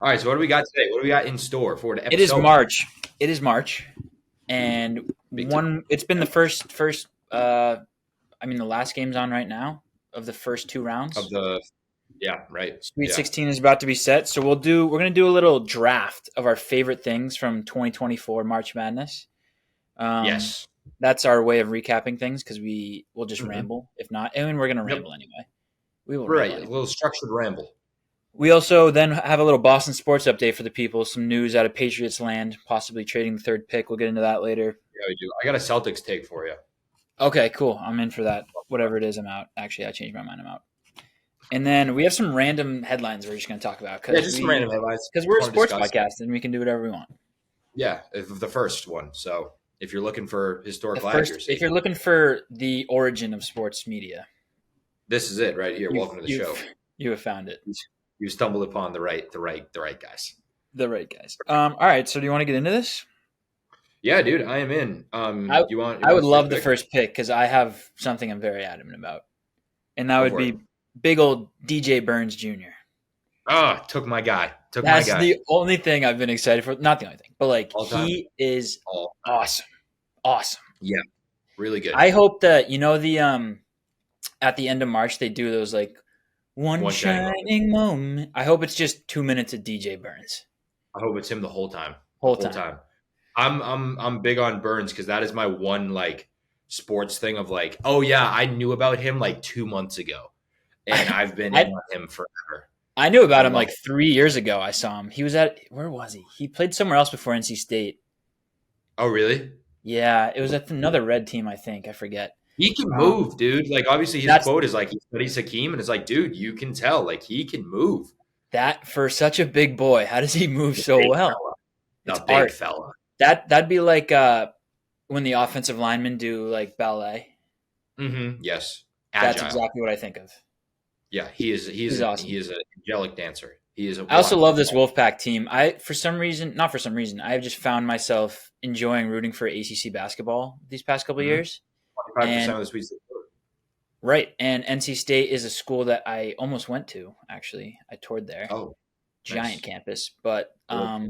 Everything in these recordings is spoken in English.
All right, so what do we got today? What do we got in store for the It is episode? March. It is March, and Big two. one. It's been the first. I mean, the last game's on right now of the first two Of rounds. the Yeah, right. Sweet Yeah. 16 is about to be set, so we're gonna do a little draft of our favorite things from 2024 March Madness. Um, Yes. that's our way of recapping things because we will just Hmm. ramble if not, and we're gonna Yep. ramble anyway. We will ramble Right. A anyway. little structured ramble. We also then have a little Boston sports update for the people. Some news out of Patriots land, possibly trading the third pick. We'll get into that later. Yeah, we do. I got a Celtics take for you. Okay, cool. I'm in for that. Whatever it is, I'm out. Actually, I changed my mind. I'm out. And then we have some random headlines we're just going to talk about Yeah, just some random headlines. because Just we're a want to sports discuss. podcast and we can do whatever we want. Yeah, the first one. So if you're looking for The historical first, if accuracy, you're looking for the origin of sports media, this is it right here. you've Welcome to the you've show. you have found it. You stumbled upon the right guys. The right guys. All right. So do you want to get into this? Yeah, dude, I am in. I You want I would the love first the pick? first pick because I have something I'm very adamant about, and that Go would for it. be big old DJ Burns Jr. Ah, took my guy. Took my That's guy. the only thing I've been excited for. Not the only thing, but like All time. he is All. awesome, awesome. Yeah, really good. I hope that the at the end of March they do those like one One shining shining moment. I hope it's just 2 minutes of DJ Burns I hope it's him the whole time. The whole whole time. time. I'm big on Burns because that is my one like sports thing of like, oh yeah, I knew about him like 2 months ago, and I've been in I on him forever. I knew I about him love like it. 3 years ago. I saw him. He was at where was he? He played somewhere else before NC State. Oh really? Yeah, it was at another red team. I think I forget. He can Um, move, dude. Like obviously his that's quote is like he studies Hakeem, and it's like, dude, you can tell like he can move. that for such a big boy. How does he move The so big well? fella. It's The big art. fella. That'd be like when the offensive linemen do like ballet. Mm-hmm. Yes. That's Agile. exactly what I think of. Yeah, he is. He's He awesome. is an angelic dancer. He is a I also one. love this Wolfpack team. For some reason, not for some reason, I've just found myself enjoying rooting for ACC basketball these past couple of Mm-hmm. years. 25% And of the Sweet 16. right, and NC State is a school that I almost went to. Actually, I toured there, Oh, giant nice. campus. But Cool.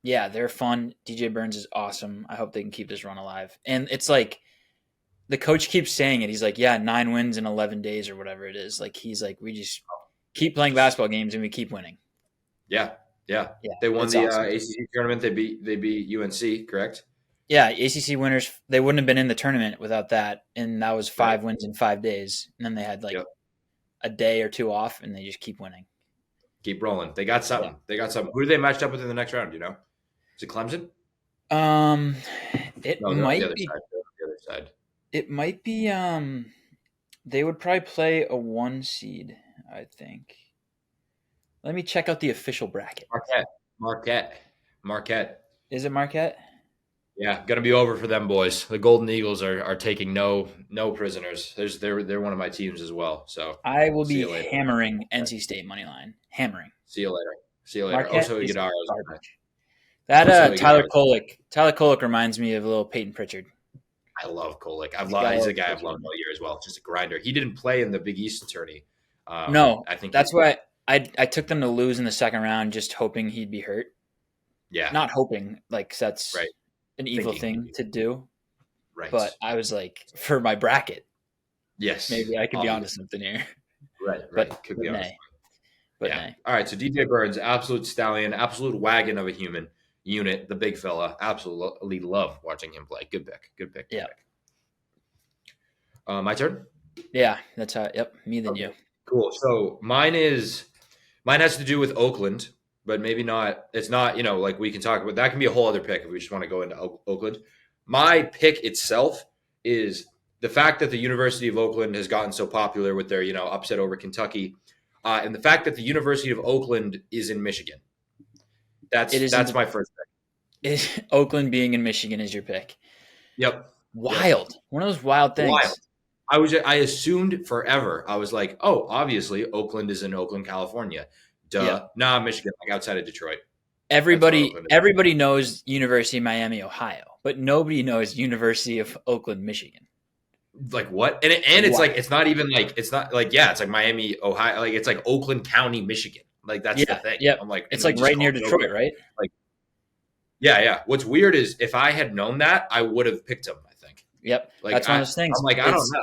yeah, they're fun. DJ Burns is awesome. I hope they can keep this run alive. And it's like the coach keeps saying it. He's like, yeah, 9 wins in 11 days or whatever it is. Like he's like, we just keep playing basketball games and we keep winning. Yeah, yeah. Yeah, They won it's the awesome. ACC tournament. They beat UNC, correct? Yeah, ACC winners, they wouldn't have been in the tournament without that. And that was Right. 5 wins in 5 days. And then they had like Yep. a day or two off and they just keep winning. Keep rolling. They got something. Yeah. They got something. Who do they matched up with in the next round? Do you know? Is it Clemson? Um, it No, they're on the might other be, side. They're on the other side. it might be, they would probably play a 1 seed, I think. Let me check out the official bracket. Marquette. Is it Marquette? Yeah, gonna be over for them boys. The Golden Eagles are taking no prisoners. They're one of my teams as well. So I will see be you later. hammering NC State money line. Hammering. See you later. See you later. Marquette Also, is Iguodala. garbage. That Also, Tyler Iguodala. Kolek. Tyler Kolek reminds me of a little Peyton Pritchard. I love Kolek. got a He's a little guy I've Pritchard. loved all year as well. Just a grinder. He didn't play in the Big East tourney. No, I think that's why I took them to lose in the second round, just hoping he'd be hurt. yeah, Not hoping, like that's right, an evil Thinking. thing to do. right. But I was like, for my bracket, yes, maybe I could be onto obviously. something here. Right. But, Could but be honest. nay. But Yeah. nay. All right. So DJ Burns, absolute stallion, absolute wagon of a human unit, the big fella. Absolutely love watching him play. Good pick. Good pick. Yeah. My turn. Yeah, that's how. Yep, me than Okay. you. Cool. So mine has to do with Oakland, but maybe not. It's not. Like we can talk about that. Can be a whole other pick if we just want to go into Oakland. My pick itself is the fact that the University of Oakland has gotten so popular with their upset over Kentucky, and the fact that the University of Oakland is in Michigan. It is That's my first pick. Oakland being in Michigan is your pick. Yep. Wild. One of those wild things. Wild. I assumed forever. I was like, oh, obviously Oakland is in Oakland, California. Duh. Yeah. Nah, Michigan, like outside of Detroit. Everybody Oakland is. everybody knows University of Miami, Ohio, but nobody knows University of Oakland, Michigan. Like what? And it's Wow. like it's not even like it's not like it's like Miami, Ohio. Like it's like Oakland County, Michigan. Like that's the Yeah, thing. yep. I'm like, It's and we like just right call near it Joker. Detroit, right? Like, yeah, yeah. What's weird is if I had known that, I would have picked him. I think. Yep. Like That's one of those things. I'm like, I don't It's know.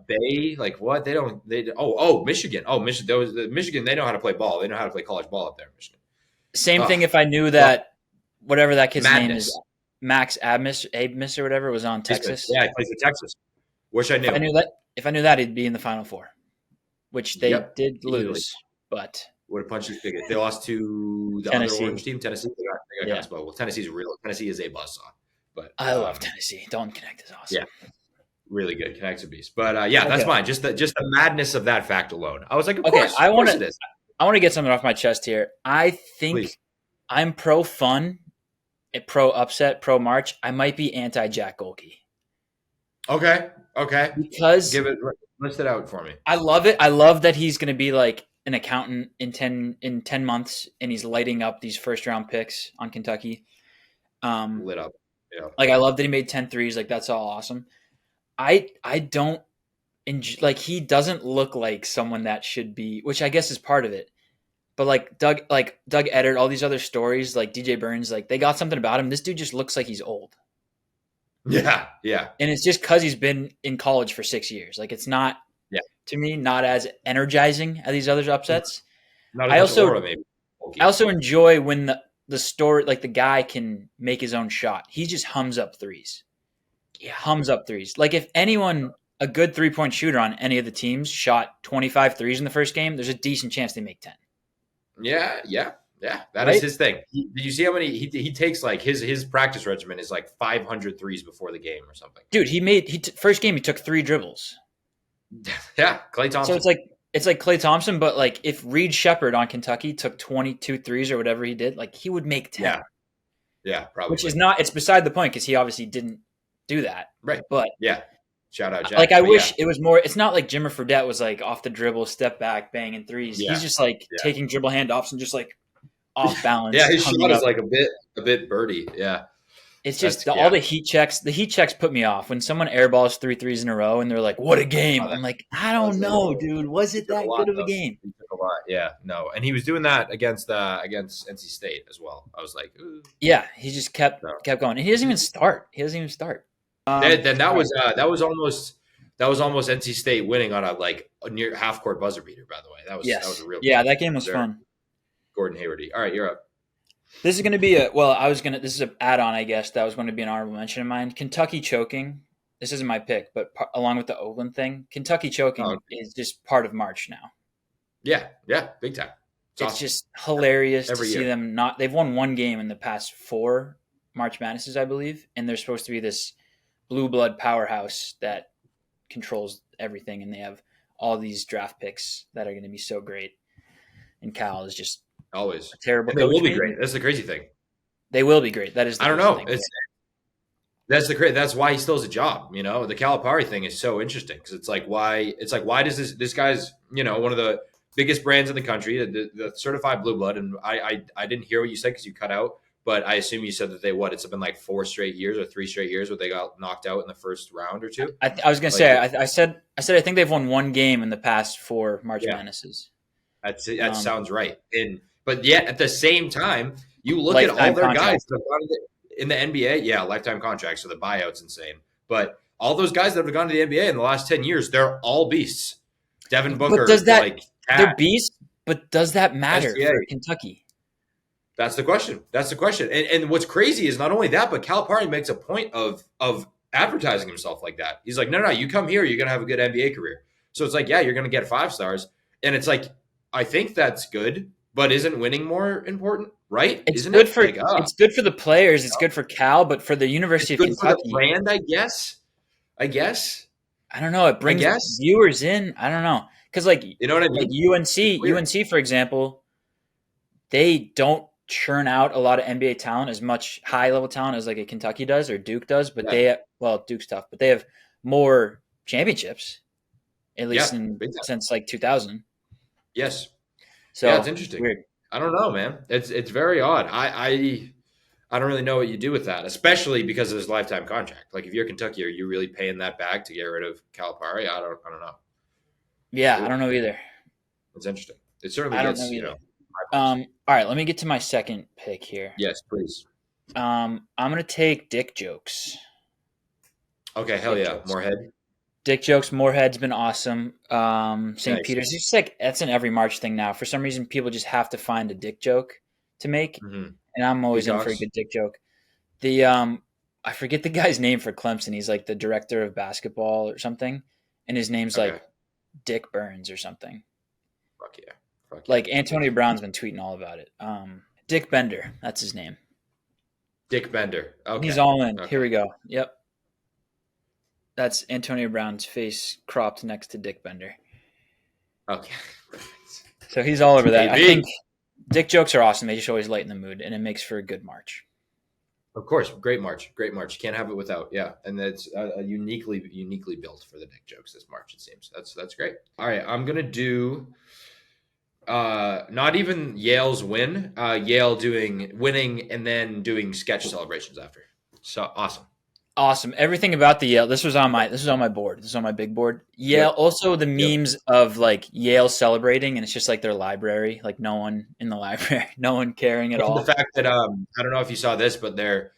Bay, like what? They don't. Oh, Michigan. Oh, Michigan. Those Michigan. They know how to play ball. They know how to play college ball up there, in Michigan. same thing Oh, if I knew well, that whatever that kid's name is, madness. Max Abmas or whatever, was on Isman. Texas. Yeah, he plays for Texas. Wish I If I knew. knew that, if I knew that, he'd be in the Final Four, which they Yep, did easily. lose. But Would have punched his ticket. They lost to the other orange Tennessee, team, Tennessee. They got kind yeah, of spoiled. Well, Tennessee's real. Tennessee is a buzzsaw, but I love Tennessee. Dalton Connect is yeah, awesome. really good. Connects a beast. But yeah, that's Okay, mine. Just the madness of that fact alone. I was like, okay. of course it is. I want to get something off my chest here. I Please. think I'm pro fun, pro upset, pro March. I might be anti Jack Golke Okay. Okay. because Give it. List it out for me. I love it. I love that he's going to be like an accountant in 10 months, and he's lighting up these first round picks on Kentucky. Lit up. Yeah. Like I love that he made 10 threes. Like that's all awesome. I don't like he doesn't look like someone that should be, which I guess is part of it. But like Doug Eddard, all these other stories, like DJ Burns, like they got something about him. This dude just looks like he's old. Yeah. Yeah. And it's just because he's been in college for 6 years. Like it's not, Yeah. to me, not as energizing as these other upsets. Not I as much also aura, maybe. Okay. I also enjoy when the story, like the guy can make his own shot. He just hums up threes. Yeah. Hums up threes. Like if anyone, a good 3-point shooter on any of the teams, shot 25 threes in the first game, there's a decent chance they make 10. Yeah, yeah, yeah. That is Right? his thing. Did you see how many he takes? Like his practice regimen is like 500 threes before the game or something. Dude, first game he took 3 dribbles. Yeah, Klay So Thompson. it's like Klay Thompson, but like if Reed Shepard on Kentucky took 22 threes or whatever he did, like he would make 10. Yeah, yeah, probably. Which is not, it's beside the point because he obviously didn't do that. Right. But Yeah. Shout out Jack. like I But wish yeah. it was more. It's not like Jimmer Fredette was like off the dribble, step back, banging threes. Yeah. He's just like Yeah. taking dribble handoffs and just like off balance. Yeah, his humming shot is up. like a bit birdie. Yeah. It's just That's- all the heat checks. The heat checks put me off when someone airballs 3 threes in a row and they're like, "What a game!" Oh, that- I'm like, I don't know, dude. Was it that good of a game? He took a lot. Yeah, no, and he was doing that against NC State as well. I was like, ooh. Yeah, he just kept No. going, and he doesn't even start. Then that was almost NC State winning on a near half court buzzer beater. By the way, that was a real that game was fun. Gordon Hayward. All right, you're up. This is going to be this is an add-on, I guess. That was going to be an honorable mention of mine. Kentucky choking. This isn't my pick, but along with the Oakland thing, Kentucky choking is just part of March now. Yeah, big time. It's awesome. just hilarious Every to see year. them not. They've won one game in the past 4 March Madnesses, I believe, and they're supposed to be this blue blood powerhouse that controls everything, and they have all these draft picks that are going to be so great. And Cal is just Always a terrible. And they will be maybe. great. That's the crazy thing. They will be great. That is. I don't know. Thing. That's why he still has a job. You know, the Calipari thing is so interesting because it's like why does this guy's one of the biggest brands in the country, the certified blue blood, and I didn't hear what you said because you cut out, but I assume you said that it's been like 4 straight years or 3 straight years where they got knocked out in the first round or 2. I was going to say I said I think they've won one game in the past 4 March Madnesses. That sounds right. But yet at the same time, you look at all their contract. guys that have gone in the NBA. Yeah, lifetime contracts, so the buyout's insane. But all those guys that have gone to the NBA in the last 10 years, they're all beasts. Devin Booker, but does that Cat, they're beasts? But does that matter SGA. for Kentucky? That's the question. And what's crazy is not only that, but Calipari makes a point of advertising himself like that. He's like, no, you come here, you're gonna have a good NBA career. So it's like, yeah, you're gonna get 5 stars, and it's like, I think that's good, but isn't winning more important, right? It's isn't good it? for it's good for the players. It's good for Cal, but for the University It's of good Kentucky, for the brand, I guess. I don't know. It brings viewers in. I don't know because You know what I mean? Like UNC, for example, they don't churn out a lot of NBA talent, as much high level talent as like a Kentucky does or Duke does. But Duke's tough, but they have more championships, at least since like 2000. Yes. So yeah, it's interesting. Weird. I don't know, man. It's very odd. I don't really know what you do with that, especially because of his lifetime contract. Like if you're Kentucky, are you really paying that back to get rid of Calipari? I don't know. Yeah, I don't know either. It's interesting. It certainly I don't gets know either. high All right, let me get to my second pick here. Yes, please. I'm gonna take Dick Jokes. Okay, hell Dick yeah, Jokes. Moorhead. Dick Jokes. Moorhead's been awesome. St. Nice. Peter's. It's just like that's an every March thing now. For some reason, people just have to find a dick joke to make, Mm-hmm. and I'm always in for a Peacocks. good dick joke. The I forget the guy's name for Clemson. He's like the director of basketball or something, and his name's Okay. like Dick Burns or something. Fuck yeah. Fuck yeah. Like Antonio Brown's been tweeting all about it. Dick Bender, that's his name. Dick Bender. He's Okay. all in. Here Okay. we go. Yep, that's Antonio Brown's face cropped next to Dick Bender. Okay. So he's all over that. I think AB. dick jokes are awesome. They just always lighten the mood, and it makes for a good March. Of course, great March, great March. Can't have it without, yeah. And that's uniquely built for the Dick jokes this March. It seems that's great. All right, I'm gonna do not even Yale's win. Yale doing winning and then doing sketch celebrations after. So awesome. Awesome. Everything about the Yale. This was on my board. This is on my big board. Yale. Yep. Also, the Yep. memes of like Yale celebrating, and it's just like their library, like no one in the library, no one caring at And the all. fact that I don't know if you saw this, but the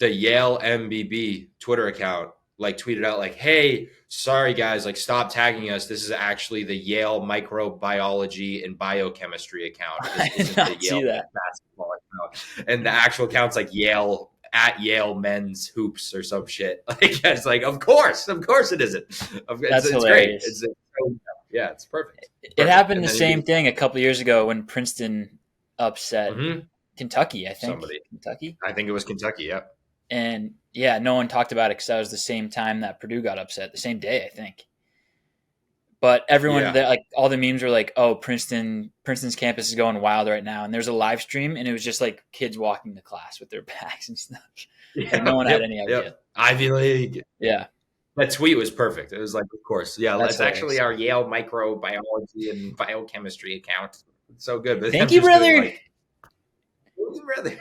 Yale MBB Twitter account like tweeted out like, "Hey, sorry guys, like stop tagging us. This is actually the Yale microbiology and biochemistry account. I This did isn't the not see Yale that. basketball account." And the actual account's like Yale at Yale men's hoops or some shit. Like it's like, of course it isn't. That's It's great. hilarious. Yeah, it's perfect. It Perfect. happened And the then same thing a couple years ago when Princeton upset Mhm. Kentucky. I think Somebody. Kentucky, I think it was Kentucky. Yeah. and yeah, no one talked about it because that was the same time that Purdue got upset, the same day, I think. But everyone, Yeah. like all the memes were like, "Oh, Princeton's campus is going wild right now," and there's a live stream, and it was just like kids walking to class with their bags and stuff. Like no Yep, one had yep, any idea. yep. Ivy League. Yeah, That tweet was perfect. It was like, of course, yeah. that's It's actually hilarious. our Yale microbiology and biochemistry account. It's so good, but Thank I'm you, just doing brother. like,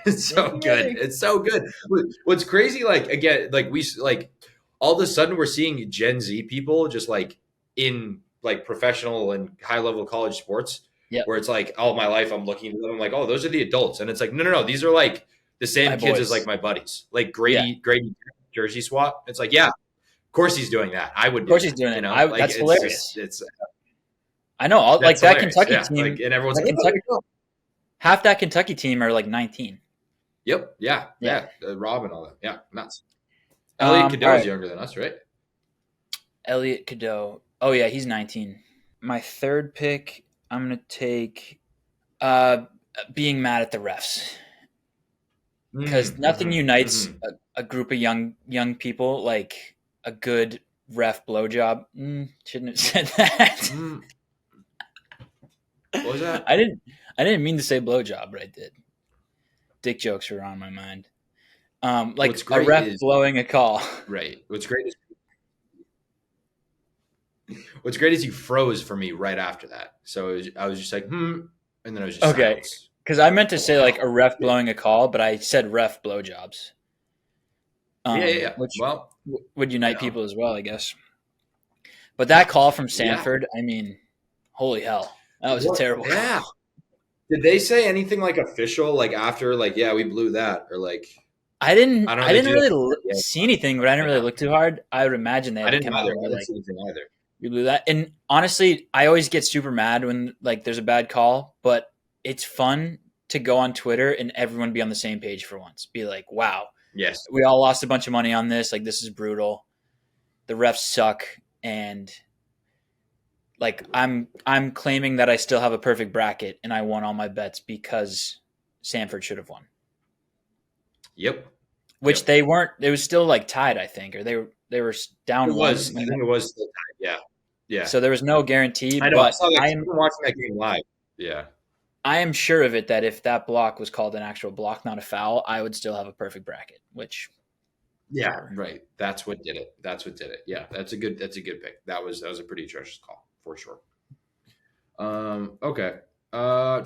it's Thank so you, good. brother. It's so good. What's crazy, like again, like we like all of a sudden we're seeing Gen Z people just like in like professional and high level college sports, Yep, where it's like all my life I'm looking at them, I'm like, oh, those are the adults, and it's like, no, no, no, these are like the my same kids as like boys. my buddies, like Yeah, Grady jersey swap. It's like, yeah, of course he's doing that. I would of do course he's that. doing You it. know, I like That's hilarious. it's I know, like that's that hilarious. Kentucky Yeah, like team. and everyone's That like, oh, there Kentucky, you go. half that Kentucky team are like 19. Yep, yeah, Yeah. yeah. Rob and all that. Yeah, nuts. Elliot All Cadeau is right, younger than us, right? Elliot Cadeau. Oh yeah, he's 19. My third pick, I'm gonna take uh, being mad at the refs because nothing unites Mm-hmm. a group of young people like a good ref blowjob. Shouldn't have said that. Mm. What was that? I didn't. I didn't mean to say blowjob, but I did. Dick jokes were on my mind. What's Like a great ref is blowing a call. right. What's great is you froze for me right after that. So I was just like, and then I was just Okay, silence because I meant to for a say like while. a ref blowing a call, but I said ref blowjobs. Yeah, yeah, yeah. Which Well, would you unite know, people as well, I guess. But that call from yeah. Sanford, I mean, holy hell, that was a What? terrible Yeah. call. Did they say anything like official, like after, like, yeah, we blew that, or like, I didn't, I don't know, I they didn't do that. really Yeah, see anything, but I didn't really yeah. look too hard. I would imagine they I had to didn't come out either. and be I didn't like, see anything either. "We blew that." And honestly, I always get super mad when like there's a bad call, but it's fun to go on Twitter and everyone be on the same page for once. Be like, "Wow, Yes. we all lost a bunch of money on this. Like, this is brutal. The refs suck." And like I'm claiming that I still have a perfect bracket and I won all my bets because Sanford should have won. Yep. Which Yep. they weren't. It was still like tied, I think, or they were It down one. was. I think it was. Still tied. Yeah. Yeah. So there was no guarantee. I know. I But saw that. I've been watching that game live. Yeah. I am sure of it that if that block was called an actual block, not a foul, I would still have a perfect bracket. Which Yeah. whatever. Right. That's what did it. That's what did it. Yeah. That's a good pick. That was a pretty atrocious call for sure. Okay. I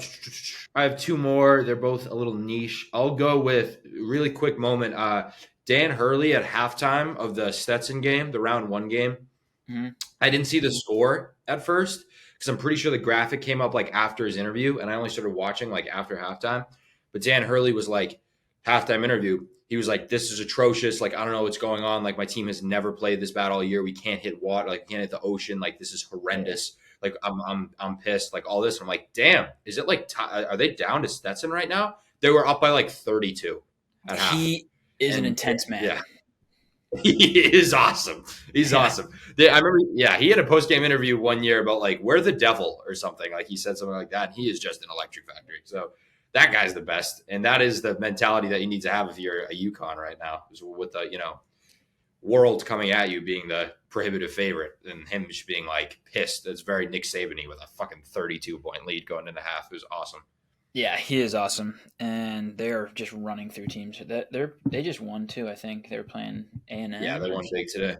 have two more. They're both a little niche. I'll go with really quick moment. Dan Hurley at halftime of the Stetson game, the round one game. Mhm. I didn't see the score at first because I'm pretty sure the graphic came up like after his interview, and I only started watching like after halftime. But Dan Hurley was like halftime interview. He was like, "This is atrocious. Like I don't know what's going on. Like my team has never played this bad all year. We can't hit water. Like we can't hit the ocean. Like this is horrendous. Like I'm pissed. Like all this." I'm like, "Damn, is it like are they down to Stetson right now?" They were up by like 32 at half. He is an And intense man. yeah, he is awesome. He's awesome. I remember, yeah, he had a post game interview one year about like we're the devil or something. Like he said something like that. And he is just an electric factory. So that guy's the best, and that is the mentality that you need to have if you're a UConn right now. Is with the world coming at you being the prohibitive favorite, and him just being like pissed. It's very Nick Saban-y with a fucking 32-point lead going into half. It was awesome. Yeah, he is awesome, and they're just running through teams. They just won too. I think they were playing A&M. Yeah, they won big today.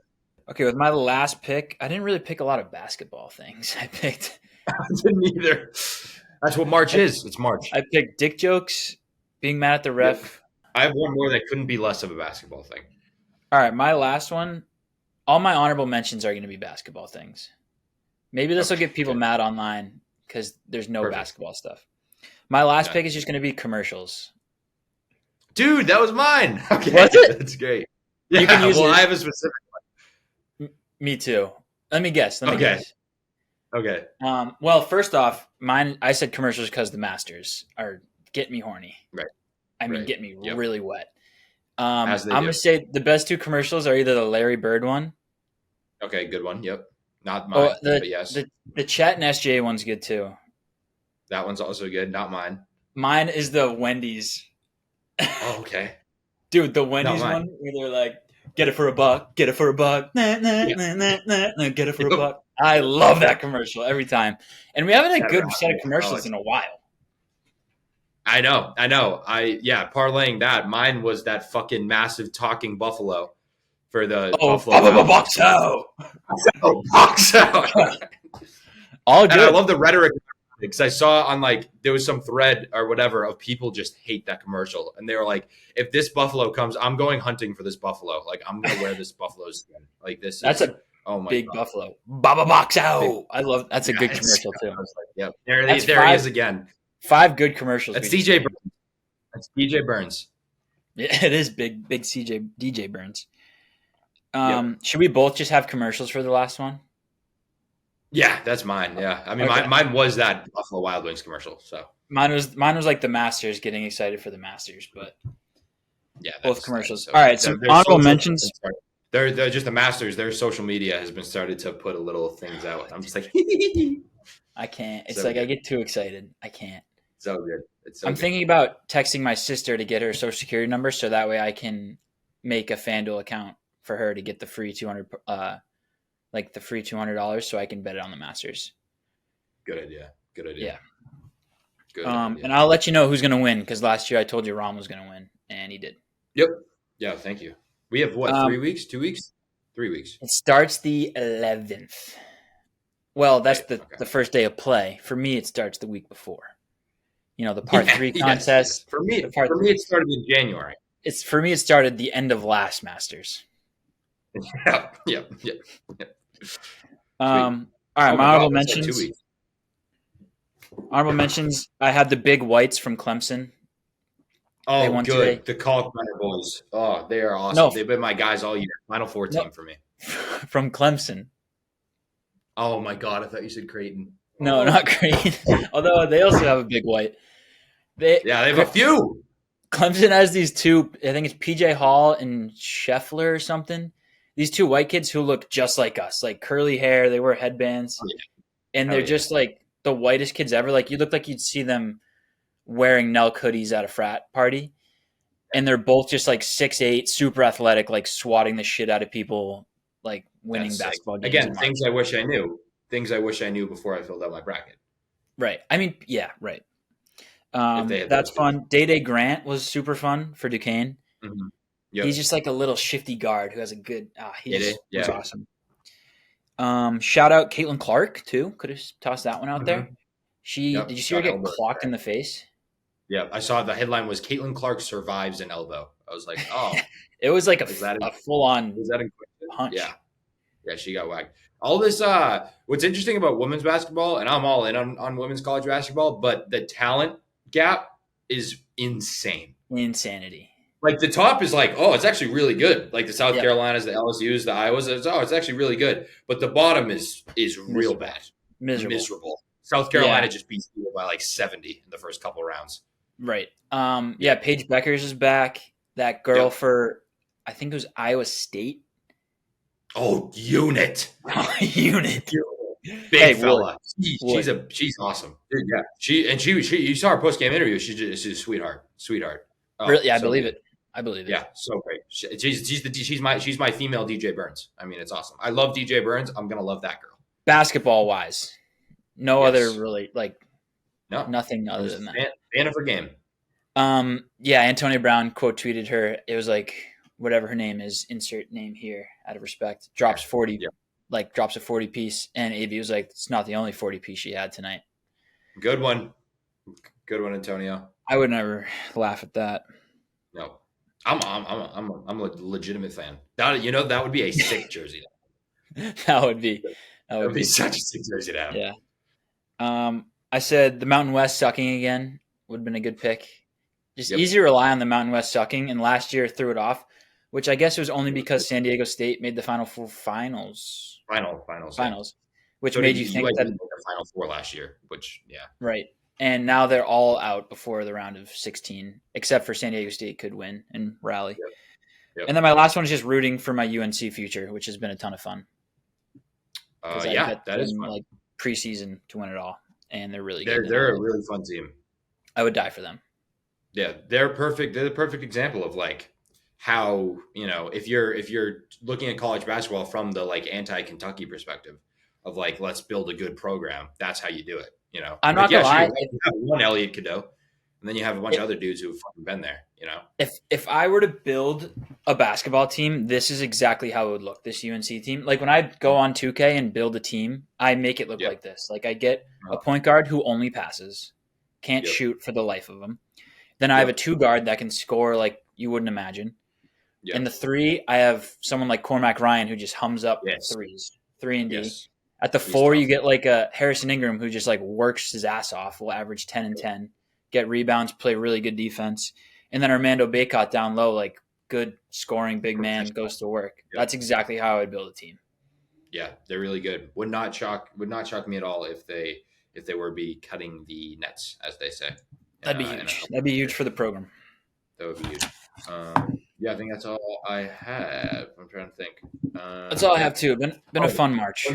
Okay, with my last pick, I didn't really pick a lot of basketball things. I picked. I didn't either. That's what March is. It's March. I picked dick jokes, being mad at the ref. Yep. I have one more that couldn't be less of a basketball thing. All right, my last one. All my honorable mentions are going to be basketball things. Maybe this will get people mad online because there's no basketball stuff. My last pick is just going to be commercials. Dude, that was mine. Okay, was it? That's great. Yeah, you can use it. I have a specific one. Me too. Let me guess. Okay. Well, first off, mine. I said commercials because the Masters are get me horny. Right. I mean, get me really wet. I'm As they going do. to say the best two commercials are either the Larry Bird one. Okay, good one. Yep. Not mine, but yes. The Chet and SJ one's good too. That one's also good. Not mine. Mine is the Wendy's. Oh, okay. Dude, the Wendy's one where they're like, get it for a buck, get it for a buck, get it for a buck. I love that commercial every time. And we haven't had a good set of commercials in a while. I know. Parlaying that. Mine was that fucking massive talking buffalo for the Buffalo. Box out. Box out. All good. And I love the rhetoric because I saw on like there was some thread or whatever of people just hate that commercial, and they were like, "If this buffalo comes, I'm going hunting for this buffalo. Like I'm gonna wear this buffalo's skin. Like this. That's a big God. Buffalo. Baba box out. I love. That's a good commercial too. I was like, yep. There he is again. 5 good commercials. That's DJ Burns. That's DJ Burns. Yeah, it is big DJ Burns. Should we both just have commercials for the last one? Yeah, that's mine. Yeah, I mean, mine was that Buffalo Wild Wings commercial. So mine was like the Masters, getting excited for the Masters, but yeah, both commercials. So all right, some honorable mentions. They're just the Masters. Their social media has been started to put a little things out. I'm just like, I can't. It's so like good. I get too excited. I can't. So good. I'm thinking about texting my sister to get her social security number so that way I can make a FanDuel account for her to get the free $200, so I can bet it on the Masters. Good idea. Yeah. Good idea. And I'll let you know who's going to win because last year I told you Ron was going to win, and he did. Yep. Yeah, thank you. We have what, 3 weeks? 2 weeks? 3 weeks. It starts the 11th. Well, that's the first day of play. For me, it starts the week before. You know, the part 3 contest. Yes. For me, it started in January. For me, it started the end of last Masters. Yep. All right, my honorable mentions. Like 2 weeks. Honorable mentions. I had the big whites from Clemson. Oh, they won good. Today. The Kalkbrenner boys. Oh, they are awesome. No. They've been my guys all year. Final Four team for me. From Clemson. Oh my God! I thought you said Creighton. No, not Creighton. Although they also have a big white. They have a few. Clemson has these two. I think it's PJ Hall and Scheffler or something. These 2 white kids who look just like us, like curly hair. They wear headbands, and they're just like the whitest kids ever. Like you look like you'd see them wearing Nelk hoodies at a frat party, and they're both just like 6'8", super athletic, like swatting the shit out of people, like winning basketball games. Again, things I wish I knew. Things I wish I knew before I filled out my bracket. Right. I mean, yeah, right. That's fun. Day Grant was super fun for Duquesne. Mm-hmm. Yep. He's just like a little shifty guard who has a good. He's awesome. Shout out Caitlin Clark too. Could have tossed that one out there. Did you see her get clocked in the face? Yeah, I saw the headline was Caitlin Clark survives an elbow. I was like, oh, it was like a full on. Was that in punch? Yeah, she got whacked. all this. What's interesting about women's basketball, and I'm all in on women's college basketball, but the talent gap is insane. Insanity. Like the top is like, oh, it's actually really good. Like the South Yep. Carolinas, the LSU's, the Iowas, it's actually really good. But the bottom is real Miserable. bad, Miserable. miserable. South Yeah. Carolina just beat you by like 70 in the first couple rounds. Right. Yeah. Yeah. Paige Beckers is back. That girl Yep. for, I think it was Iowa State. Oh, unit. Unit. Big Hey, Wood. fella. Wood. She's awesome. Dude, yeah. She you saw her post game interview. She's a sweetheart. Sweetheart. Oh, Really? Yeah, I so believe good. it. I believe it. Yeah, so great. She's my female DJ Burns. I mean, it's awesome. I love DJ Burns. I'm gonna love that girl. Basketball wise, no other Yes. really like No. nothing I'm other just than a that. fan of her game. Yeah, Antonio Brown quote tweeted her. It was like whatever her name is, insert name here out of respect. Okay. Drops 40, Yeah. like drops a 40 piece, and AV was like, it's not the only 40 piece she had tonight. Good one. Good one, Antonio. I would never laugh at that. No. I'm a legitimate fan. That would be a sick jersey. That would be that That would would be be such a sick jersey to have. yeah. I said the Mountain West sucking again would have been a good pick. Just Yep. easy to rely on the Mountain West sucking, and last year threw it off, which I guess was only because San Diego State made the Final Four Finals, yeah. finals, which So made did you think UIT that made the Final Four last year, which yeah. right. And now they're all out before the round of 16, except for San Diego State could win and rally. Yep. Yep. And then my last one is just rooting for my UNC future, which has been a ton of fun. I Yeah, bet that is them, fun. like preseason to win it all, and they're really They're good. they're a really fun team. I would die for them. Yeah, they're perfect. They're the perfect example of like how if you're looking at college basketball from the like anti-Kentucky perspective of like let's build a good program. That's how you do it. I'm Like not gonna sure, lie. you have one Elliot Cadeau, and then you have a bunch If, of other dudes who've fucking been there. if I were to build a basketball team, this is exactly how it would look. This UNC team, like when I go on 2K and build a team, I make it look Yep. like this. Like I get a Uh, point guard who only passes, can't Yep. shoot for the life of him. Then I have a Yep. 2 guard that can score like you wouldn't imagine. Yep. In the 3, I have someone like Cormac Ryan who just hums up Yes. threes, 3 and D. Yes. At the He's 4, tough. you get like a Harrison Ingram who just like works his ass off, will average 10 and 10, get rebounds, play really good defense. And then Armando Bacot down low, like good scoring, big man, goes to work. Yep. That's exactly how I would build a team. Yeah, they're really good. Would not shock me at all if they were be cutting the nets, as they say. That'd be in a huge. couple That'd be of huge years. for the program. That would be huge. Yeah, I think that's all I have. I'm trying to think. That's all I have too. Been a fun March.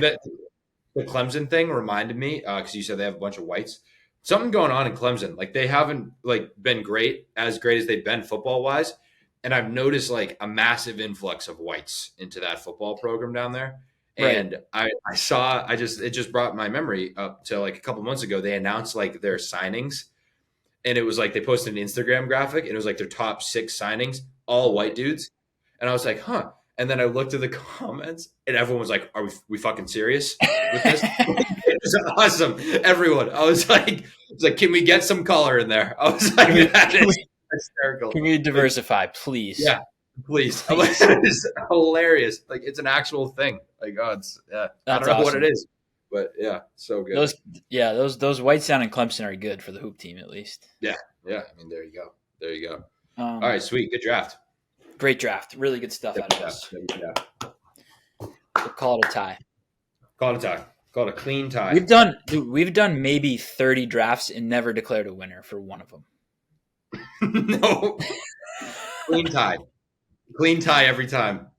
The Clemson thing reminded me because you said they have a bunch of whites. Something going on in Clemson. Like they haven't like been great as they've been football wise, and I've noticed like a massive influx of whites into that football program down there. Right. And I saw it just brought my memory up to like a couple months ago. They announced like their signings, and it was like they posted an Instagram graphic, and it was like their top 6 signings, all white dudes. And I was like, huh. And then I looked at the comments, and everyone was like, "Are we fucking serious with this?" It was awesome. Everyone, I was like, "Can we get some color in there?" I was like, "That is hysterical." Can we diversify, please? Yeah, please. I'm like, Please. that is hilarious. Like it's an actual thing. Like, oh, it's I That's don't know what awesome. it is, but yeah, so good. Those white sounding Clemson are good for the hoop team at least. Yeah. I mean, there you go. There you go. Um, All right, sweet, good draft. Great draft. Really good stuff out of this. Yeah. We'll call it a tie. Call it a tie. Call it a clean tie. We've done maybe 30 drafts and never declared a winner for one of them. No. Clean tie. Clean tie every time.